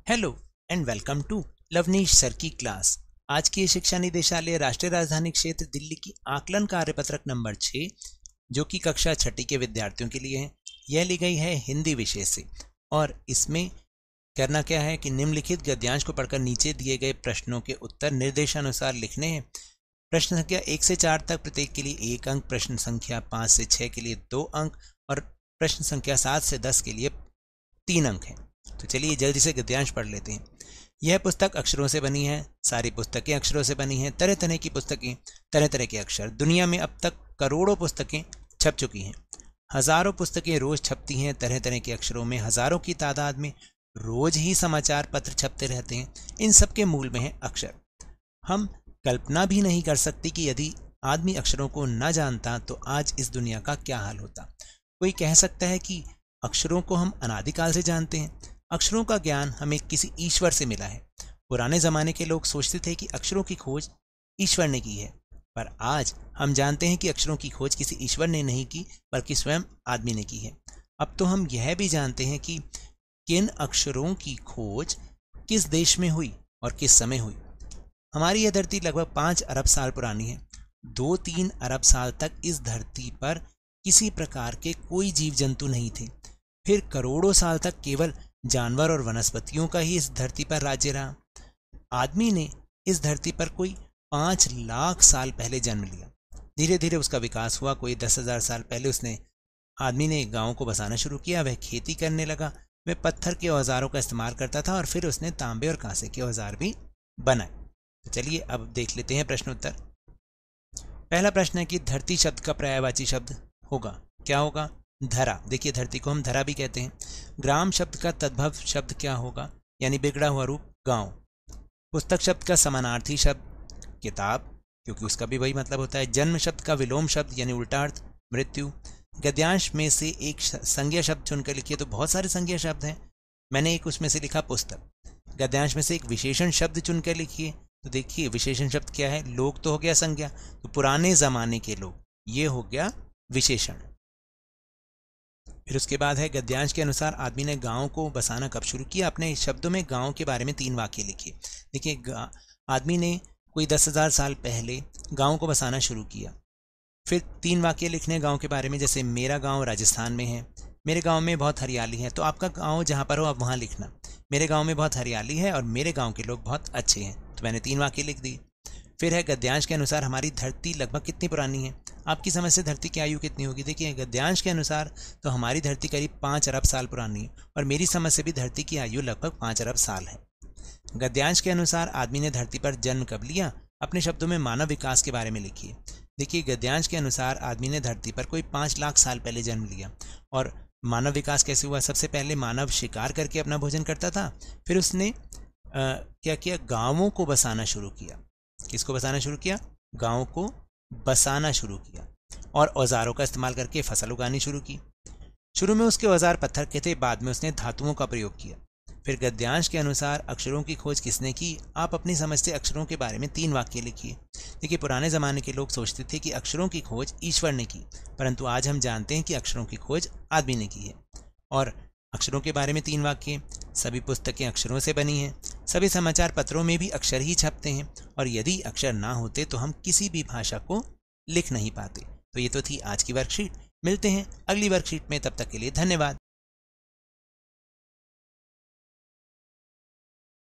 Hello and welcome to Lavneesh sir की क्लास। आज की शिक्षा निदेशालय राष्ट्रीय राजधानी क्षेत्र दिल्ली की आकलन कार्यपत्रक नंबर 6 जो कि कक्षा छठी के विद्यार्थियों के लिए है। यह ली गई है हिंदी विषय से और इसमें करना क्या है कि निम्नलिखित गद्यांश को पढ़कर नीचे दिए गए प्रश्नों के उत्तर निर्देशानुसार लिखने हैं। प्रश्न संख्या 1 से 4 तक प्रत्येक के लिए 1 अंक, प्रश्न संख्या 5 से 6 के लिए 2 अंक और प्रश्न संख्या 7 से 10 के लिए 3 अंक हैं। तो चलिए जल्दी से गद्यांश पढ़ लेते हैं। यह पुस्तक अक्षरों से बनी है, सारी पुस्तकें अक्षरों से बनी हैं। तरह तरह की पुस्तकें, तरह तरह के अक्षर। दुनिया में अब तक करोड़ों पुस्तकें छप चुकी हैं। हजारों पुस्तकें रोज छपती हैं तरह तरह के अक्षरों में। हजारों की तादाद में रोज ही समाचार पत्र छपते रहते हैं। इन सब के मूल में है अक्षर। हम कल्पना भी नहीं कर सकते कि यदि आदमी अक्षरों को न जानता तो आज इस दुनिया का क्या हाल होता। कोई कह सकता है कि अक्षरों को हम अनादिकाल से जानते हैं। अक्षरों का ज्ञान हमें किसी ईश्वर से मिला है। पुराने जमाने के लोग सोचते थे कि अक्षरों की खोज ईश्वर ने की है, पर आज हम जानते हैं कि अक्षरों की खोज किसी ईश्वर ने नहीं की बल्कि स्वयं आदमी ने की है। अब तो हम यह भी जानते हैं कि किन अक्षरों की खोज किस देश में हुई और किस समय हुई। हमारी यह धरती लगभग 5 अरब साल पुरानी है। 2-3 अरब साल तक इस धरती पर किसी प्रकार के कोई जीव जंतु नहीं थे। फिर करोड़ों साल तक केवल जानवर और वनस्पतियों का ही इस धरती पर राज्य रहा। आदमी ने इस धरती पर कोई 5 लाख साल पहले जन्म लिया। धीरे धीरे उसका विकास हुआ। कोई 10,000 साल पहले आदमी ने गांवों को बसाना शुरू किया। वह खेती करने लगा। वह पत्थर के औजारों का इस्तेमाल करता था और फिर उसने तांबे और कांसे के औजार भी बनाए। तो चलिए अब देख लेते हैं प्रश्न उत्तर। पहला प्रश्न है कि धरती शब्द का पर्यायवाची शब्द होगा, क्या होगा? धरा। देखिए धरती को हम धरा भी कहते हैं। ग्राम शब्द का तद्भव शब्द क्या होगा, यानी बिगड़ा हुआ रूप गांव। पुस्तक शब्द का समानार्थी शब्द किताब, क्योंकि उसका भी वही मतलब होता है। जन्म शब्द का विलोम शब्द यानी उल्टा अर्थ मृत्यु। गद्यांश में से एक संज्ञा शब्द चुनकर लिखिए। तो बहुत सारे संज्ञा शब्द हैं, मैंने एक उसमें से लिखा पुस्तक। गद्यांश में से एक विशेषण शब्द चुनकर लिखिए। तो देखिए विशेषण शब्द क्या है? लोग तो हो गया संज्ञा, तो पुराने जमाने के लोग, ये हो गया विशेषण। फिर उसके बाद है गद्यांश के अनुसार आदमी ने गांव को बसाना कब शुरू किया। अपने शब्दों में गांव के बारे में 3 वाक्य लिखिए। देखिए आदमी ने कोई 10,000 साल पहले गांव को बसाना शुरू किया। फिर 3 वाक्य लिखने गांव के बारे में, जैसे मेरा गांव राजस्थान में है, मेरे गांव में बहुत हरियाली है। तो आपका गांव जहां पर हो आप वहां लिखना, मेरे गांव में बहुत हरियाली है और मेरे गांव के लोग बहुत अच्छे हैं। तो मैंने 3 वाक्य लिख दिए। फिर है गद्यांश के अनुसार हमारी धरती लगभग कितनी पुरानी है। आपकी समझ से धरती की आयु कितनी होगी? देखिए गद्यांश के अनुसार तो हमारी धरती करीब 5 अरब साल पुरानी है और मेरी समझ से भी धरती की आयु लगभग 5 अरब साल है। गद्यांश के अनुसार आदमी ने धरती पर जन्म कब लिया। अपने शब्दों में मानव विकास के बारे में लिखिए। देखिए गद्यांश के अनुसार आदमी ने धरती पर कोई 5 लाख साल पहले जन्म लिया। और मानव विकास कैसे हुआ? सबसे पहले मानव शिकार करके अपना भोजन करता था। फिर उसने क्या किया? गांवों को बसाना शुरू किया। किसको बसाना शुरू किया? गांवों को बसाना शुरू किया और औजारों का इस्तेमाल करके फसल उगानी शुरू की। शुरू में उसके औजार पत्थर के थे, बाद में उसने धातुओं का प्रयोग किया। फिर गद्यांश के अनुसार अक्षरों की खोज किसने की? आप अपनी समझ से अक्षरों के बारे में 3 वाक्य लिखिए। देखिए पुराने जमाने के लोग सोचते थे कि अक्षरों की खोज ईश्वर ने की, परंतु आज हम जानते हैं कि अक्षरों की खोज आदमी ने की है। और अक्षरों के बारे में 3 वाक्य। सभी पुस्तकें अक्षरों से बनी हैं। सभी समाचार पत्रों में भी अक्षर ही छपते हैं और यदि अक्षर ना होते तो हम किसी भी भाषा को लिख नहीं पाते। तो ये तो थी आज की वर्कशीट। मिलते हैं अगली वर्कशीट में, तब तक के लिए धन्यवाद।